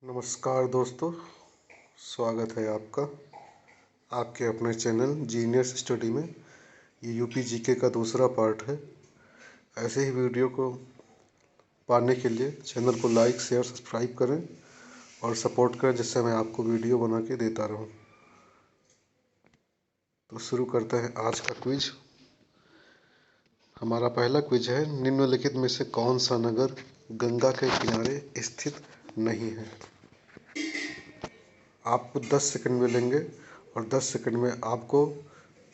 नमस्कार दोस्तों, स्वागत है आपका आपके अपने चैनल जीनियस स्टडी में। ये यूपी जीके का दूसरा पार्ट है। ऐसे ही वीडियो को पाने के लिए चैनल को लाइक, शेयर, सब्सक्राइब करें और सपोर्ट करें, जिससे मैं आपको वीडियो बना के देता रहूं। तो शुरू करते हैं आज का क्विज। हमारा पहला क्विज है, निम्नलिखित में से कौन सा नगर गंगा के किनारे स्थित नहीं है। आपको 10 सेकंड मिलेंगे और 10 सेकंड में आपको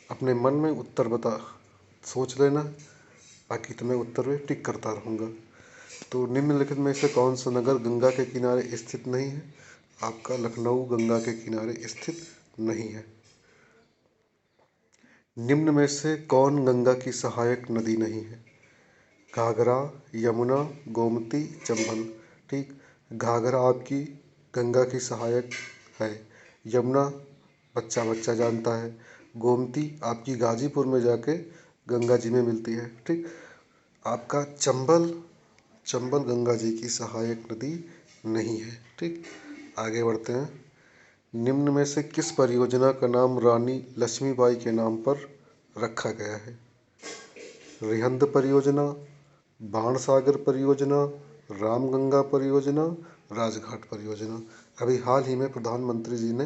अपने मन में उत्तर सोच लेना। बाकी तो मैं उत्तर में टिक करता रहूँगा। तो निम्नलिखित में से कौन सा नगर गंगा के किनारे स्थित नहीं है। आपका लखनऊ गंगा के किनारे स्थित नहीं है। निम्न में से कौन गंगा की सहायक नदी नहीं है। घाघरा, यमुना, गोमती, चंबल। ठीक, घाघरा आपकी गंगा की सहायक है। यमुना बच्चा बच्चा जानता है। गोमती आपकी गाजीपुर में जाके गंगा जी में मिलती है। ठीक, आपका चंबल गंगा जी की सहायक नदी नहीं है। ठीक, आगे बढ़ते हैं। निम्न में से किस परियोजना का नाम रानी लक्ष्मीबाई के नाम पर रखा गया है। रिहंद परियोजना, बाणसागर परियोजना, रामगंगा परियोजना, राजघाट परियोजना। अभी हाल ही में प्रधानमंत्री जी ने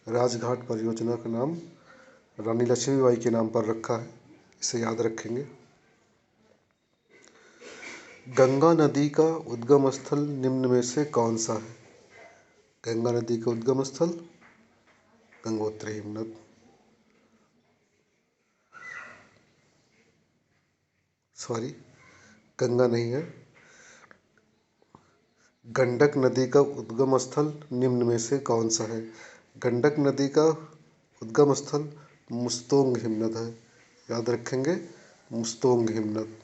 राजघाट परियोजना का नाम रानी लक्ष्मीबाई के नाम पर रखा है, इसे याद रखेंगे। गंगा नदी का उद्गम स्थल निम्न में से कौन सा है। गंगा नदी का उद्गम स्थल गंगोत्री हिमनद। सॉरी, गंगा नहीं है। गंडक नदी का उद्गम स्थल निम्न में से कौन सा है। गंडक नदी का उद्गम स्थल मुस्तोंग हिमनद है, याद रखेंगे, मुस्तोंग हिमनद।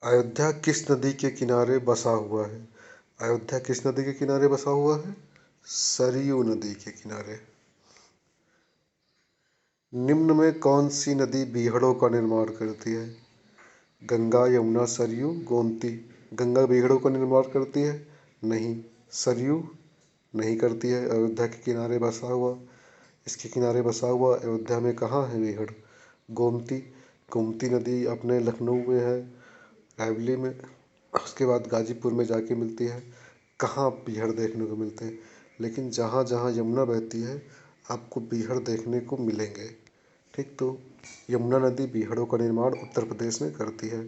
अयोध्या किस नदी के किनारे बसा हुआ है। अयोध्या किस नदी के किनारे बसा हुआ है। सरयू नदी के किनारे। निम्न में कौन सी नदी बीहड़ों का निर्माण करती है। गंगा, यमुना, सरयू, गोमती। गंगा बीहड़ों का निर्माण करती है, नहीं। सरयू नहीं करती है। अयोध्या के किनारे बसा हुआ, इसके किनारे बसा हुआ अयोध्या में कहाँ है बीहड़। गोमती। गोमती नदी अपने लखनऊ में है, रायबली में। उसके बाद गाजीपुर में जाके मिलती है। कहाँ बीहड़ देखने को मिलते हैं, लेकिन जहाँ जहाँ यमुना बहती है आपको बीहड़ देखने को मिलेंगे। ठीक, तो यमुना नदी बीहड़ों का निर्माण उत्तर प्रदेश में करती है।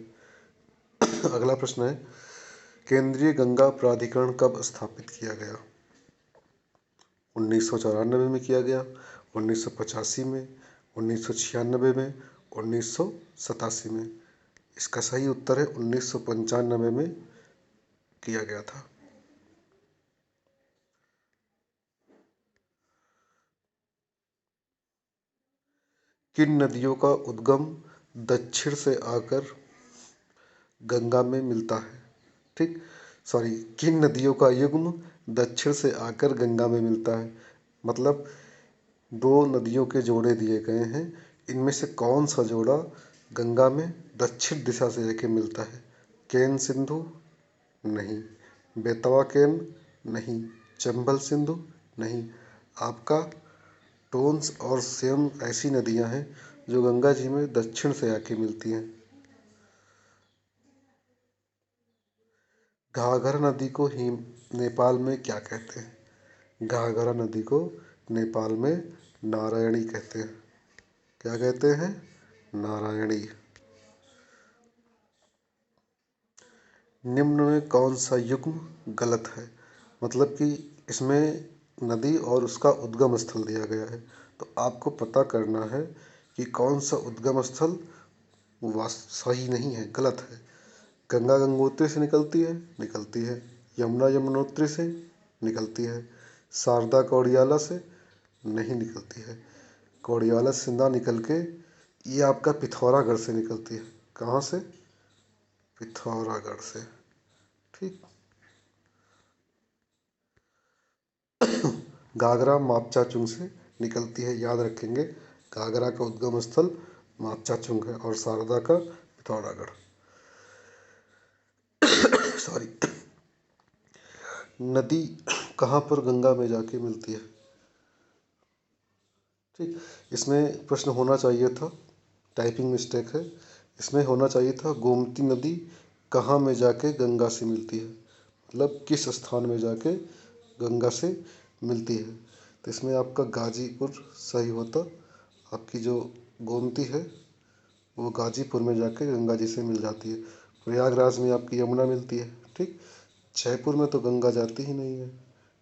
अगला प्रश्न है, केंद्रीय गंगा प्राधिकरण कब स्थापित किया गया। 1994 में किया गया, 1985 में, 1996 में, 1987 में। इसका सही उत्तर है 1995 में किया गया था। किन नदियों का उद्गम दक्षिण से आकर गंगा में मिलता है। ठीक, सॉरी, किन नदियों का युग्म दक्षिण से आकर गंगा में मिलता है। मतलब दो नदियों के जोड़े दिए गए हैं, इनमें से कौन सा जोड़ा गंगा में दक्षिण दिशा से जाके मिलता है। केन सिंधु नहीं, बेतवा केन नहीं, चंबल सिंधु नहीं। आपका टोन्स और सेम ऐसी नदियां हैं जो गंगा जी में दक्षिण से आके मिलती हैं। घाघरा नदी को ही नेपाल में क्या कहते हैं। घाघरा नदी को नेपाल में नारायणी कहते हैं। क्या कहते हैं, नारायणी। निम्न में कौन सा युग्म गलत है। मतलब कि इसमें नदी और उसका उद्गम स्थल दिया गया है, तो आपको पता करना है कि कौन सा उद्गम स्थल सही नहीं है, गलत है। गंगा गंगोत्री से निकलती है। यमुना यमुनोत्री से निकलती है। शारदा कौड़ियाला से नहीं निकलती है। कौड़ियाला से ना निकल के ये आपका पिथौरागढ़ से निकलती है। कहाँ से, पिथौरागढ़ से। ठीक, घाघरा मापचाचुंग से निकलती है, याद रखेंगे। घाघरा का उद्गम स्थल मापचाचुंग है और शारदा का पिथौरागढ़। सॉरी, नदी कहाँ पर गंगा में जाके मिलती है? ठीक, इसमें प्रश्न होना चाहिए था, टाइपिंग मिस्टेक है। इसमें होना चाहिए था गोमती नदी कहाँ में जाके गंगा से मिलती है, मतलब किस स्थान में जाके गंगा से मिलती है। तो इसमें आपका गाजीपुर सही होता। आपकी जो गोमती है वो गाजीपुर में जाके गंगा जी से मिल जाती है। प्रयागराज में आपकी यमुना मिलती है। ठीक, जयपुर में तो गंगा जाती ही नहीं है।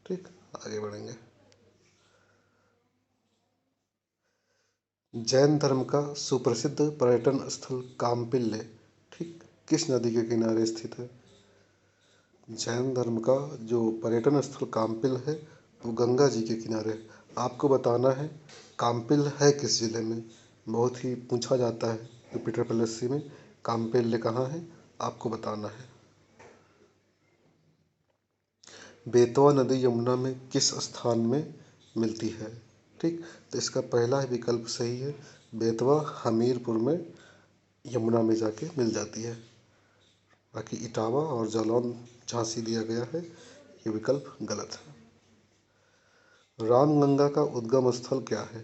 ठीक, आगे बढ़ेंगे। जैन धर्म का सुप्रसिद्ध पर्यटन स्थल काम्पिल्य, ठीक, किस नदी के किनारे स्थित है? जैन धर्म का जो पर्यटन स्थल काम्पिल है वो गंगा जी के किनारे है। आपको बताना है काम्पिल है किस जिले में। बहुत ही पूछा जाता है रिपीटर पीएससी में, काम्पिल्य कहाँ है, आपको बताना है। बेतवा नदी यमुना में किस स्थान में मिलती है? ठीक, तो इसका पहला विकल्प सही है। बेतवा हमीरपुर में यमुना में जाके मिल जाती है। बाकी इटावा और जालौन झांसी दिया गया है, ये विकल्प गलत है। रामगंगा का उद्गम स्थल क्या है?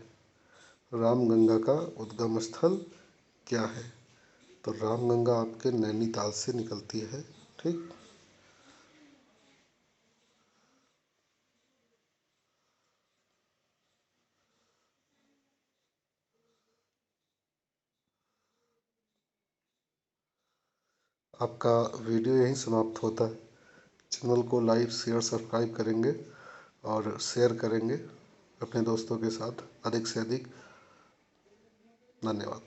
रामगंगा का उद्गम स्थल क्या है? तो रामगंगा आपके नैनीताल से निकलती है। ठीक, आपका वीडियो यहीं समाप्त होता है। चैनल को लाइक शेयर सब्सक्राइब करेंगे और शेयर करेंगे अपने दोस्तों के साथ अधिक से अधिक। धन्यवाद।